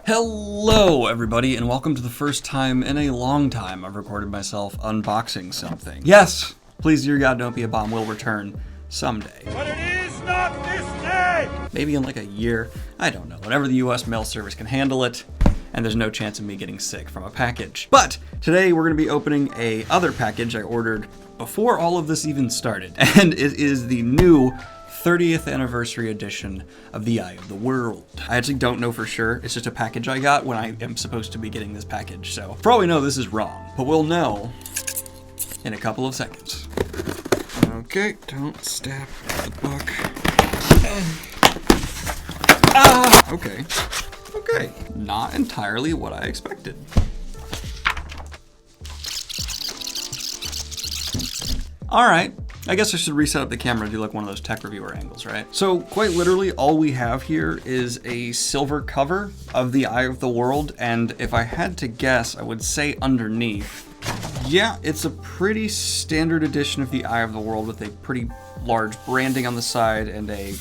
Hello everybody, and welcome to the first time in a long time I've recorded myself unboxing something. Yes, please dear God, don't be a bomb will return someday. But it is not this day! Maybe in like a year, I don't know, whenever the US mail service can handle it, and there's no chance of me getting sick from a package. But today we're going to be opening a other package I ordered before all of this even started, and it is the new 30th anniversary edition of The Eye of the World. I actually don't know for sure. It's just a package I got when I am supposed to be getting this package. So for all we know, this is wrong, but we'll know in a couple of seconds. Okay, don't stab the book. Okay. Okay. Not entirely what I expected. All right. I guess I should reset up the camera and do like one of those tech reviewer angles, right? So quite literally all we have here is a silver cover of The Eye of the World, and if I had to guess, I would say underneath, yeah, it's a pretty standard edition of The Eye of the World with a pretty large branding on the side and a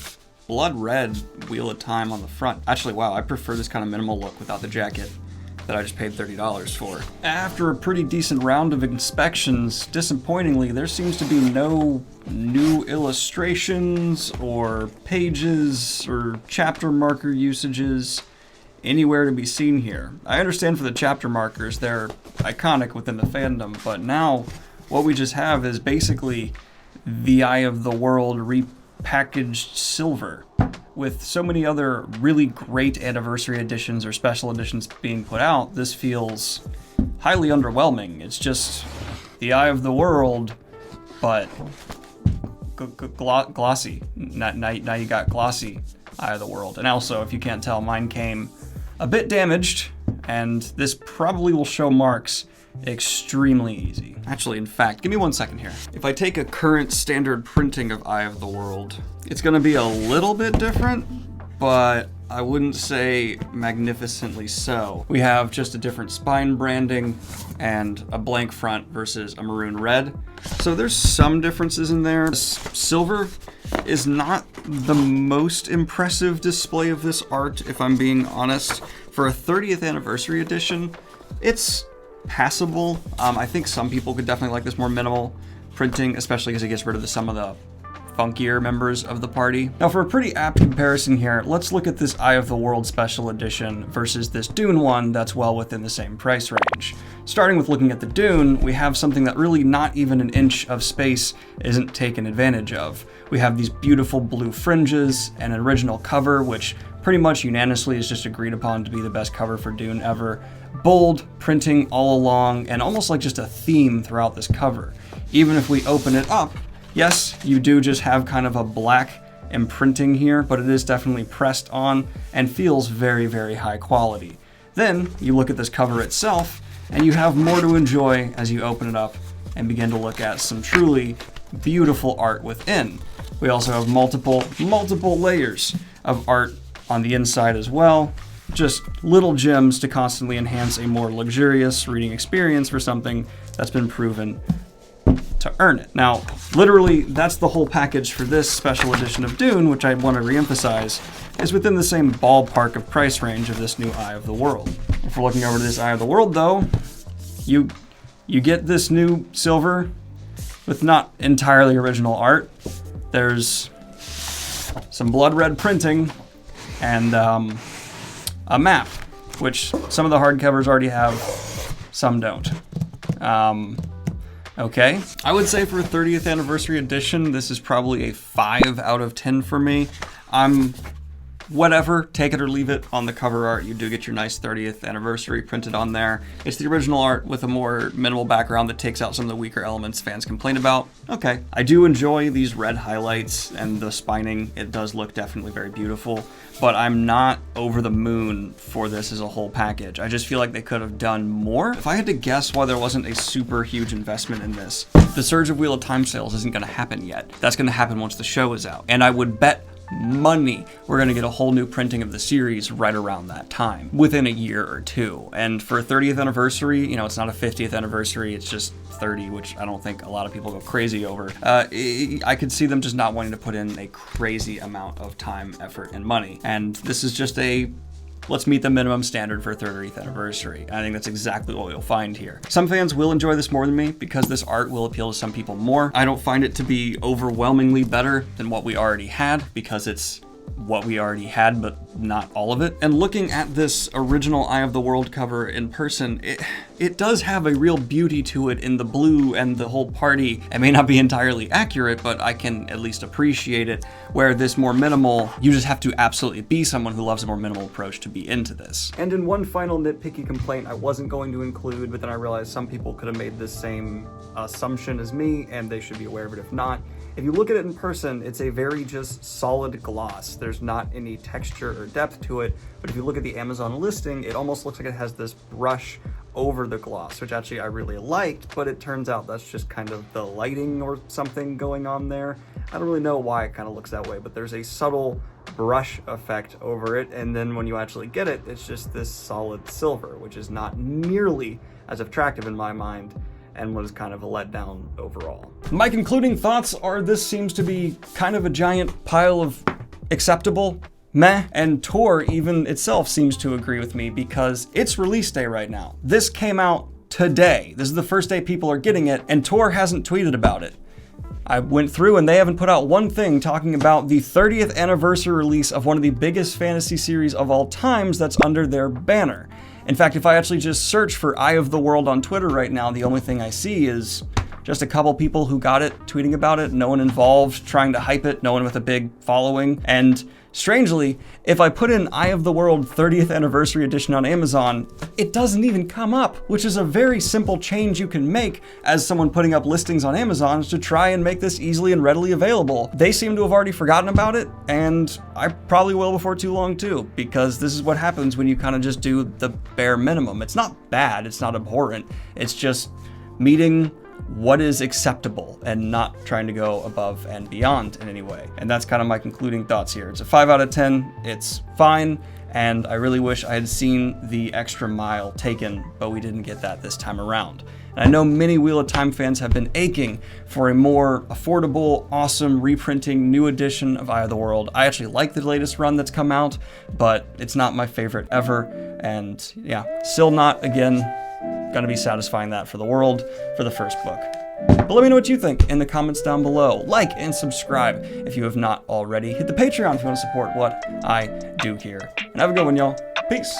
blood red Wheel of Time on the front. Actually, wow, I prefer this kind of minimal look without the jacket that I just paid $30 for. After a pretty decent round of inspections, disappointingly, there seems to be no new illustrations or pages or chapter marker usages anywhere to be seen here. I understand for the chapter markers, they're iconic within the fandom, but now what we just have is basically The Eye of the World repackaged silver, with so many other really great anniversary editions or special editions being put out. This feels highly underwhelming. It's just The Eye of the World, but glossy. Now you got glossy Eye of the World. And also, if you can't tell, mine came a bit damaged, and this probably will show marks extremely easy. Actually, in fact, give me 1 second here. If I take a current standard printing of Eye of the World, it's gonna be a little bit different, but I wouldn't say magnificently so. We have just a different spine branding and a blank front versus a maroon red. So there's some differences in there. Silver is not the most impressive display of this art, if I'm being honest. For a 30th anniversary edition, it's passable. I think some people could definitely like this more minimal printing, especially because it gets rid of some of the funkier members of the party. Now, for a pretty apt comparison here, let's look at this Eye of the World special edition versus this Dune one that's well within the same price range. Starting with looking at the Dune, we have something that really not even an inch of space isn't taken advantage of. We have these beautiful blue fringes, and an original cover, which pretty much unanimously is just agreed upon to be the best cover for Dune ever. Bold printing all along, and almost like just a theme throughout this cover. Even if we open it up, yes, you do just have kind of a black imprinting here, but it is definitely pressed on and feels very, very high quality. Then you look at this cover itself, and you have more to enjoy as you open it up and begin to look at some truly beautiful art within. We also have multiple layers of art on the inside as well. Just little gems to constantly enhance a more luxurious reading experience for something that's been proven to earn it. Now, literally, that's the whole package for this special edition of Dune, which I want to reemphasize, is within the same ballpark of price range of this new Eye of the World. If we're looking over to this Eye of the World, though, you get this new silver with not entirely original art. There's some blood red printing and a map, which some of the hardcovers already have, some don't. Okay. I would say for a 30th anniversary edition, this is probably a 5 out of 10 for me. Whatever, take it or leave it. On the cover art, you do get your nice 30th anniversary printed on there. It's the original art with a more minimal background that takes out some of the weaker elements fans complain about. Okay. I do enjoy these red highlights and the spining. It does look definitely very beautiful, but I'm not over the moon for this as a whole package. I just feel like they could have done more. If I had to guess why there wasn't a super huge investment in this, the surge of Wheel of Time sales isn't going to happen yet. That's going to happen once the show is out. And I would bet money we're going to get a whole new printing of the series right around that time, within a year or two. And for a 30th anniversary, you know, it's not a 50th anniversary, it's just 30, which I don't think a lot of people go crazy over. I could see them just not wanting to put in a crazy amount of time, effort, and money. And this is just a let's meet the minimum standard for 30th anniversary. I think that's exactly what you'll find here. Some fans will enjoy this more than me because this art will appeal to some people more. I don't find it to be overwhelmingly better than what we already had because it's what we already had, but not all of it. And looking at this original Eye of the World cover in person, it does have a real beauty to it in the blue and the whole party. It may not be entirely accurate, but I can at least appreciate it, where this more minimal, you just have to absolutely be someone who loves a more minimal approach to be into this. And in one final nitpicky complaint I wasn't going to include, but then I realized some people could have made this same assumption as me, and they should be aware of it if not. If you look at it in person, it's a very just solid gloss. There's not any texture or depth to it, but if you look at the Amazon listing, it almost looks like it has this brush over the gloss, which actually I really liked, but it turns out that's just kind of the lighting or something going on there. I don't really know why it kind of looks that way, but there's a subtle brush effect over it, and then when you actually get it, it's just this solid silver, which is not nearly as attractive in my mind, and was kind of a letdown overall. My concluding thoughts are this seems to be kind of a giant pile of acceptable meh, and Tor even itself seems to agree with me because it's release day right now. This came out today. This is the first day people are getting it, and Tor hasn't tweeted about it. I went through and they haven't put out one thing talking about the 30th anniversary release of one of the biggest fantasy series of all times that's under their banner. In fact, if I actually just search for Eye of the World on Twitter right now, the only thing I see is just a couple people who got it, tweeting about it, no one involved, trying to hype it, no one with a big following. And strangely, if I put in Eye of the World 30th Anniversary Edition on Amazon, it doesn't even come up, which is a very simple change you can make as someone putting up listings on Amazon to try and make this easily and readily available. They seem to have already forgotten about it, and I probably will before too long too, because this is what happens when you kind of just do the bare minimum. It's not bad, it's not abhorrent, it's just meeting what is acceptable and not trying to go above and beyond in any way. And that's kind of my concluding thoughts here. It's a 5 out of 10, it's fine, and I really wish I had seen the extra mile taken, but we didn't get that this time around. And I know many Wheel of Time fans have been aching for a more affordable, awesome reprinting new edition of Eye of the World. I actually like the latest run that's come out, but it's not my favorite ever. And yeah, still not, again, gonna be satisfying that for the world for the first book. But let me know what you think in the comments down below. Like and subscribe if you have not already. Hit the Patreon if you want to support what I do here. And have a good one, y'all. Peace.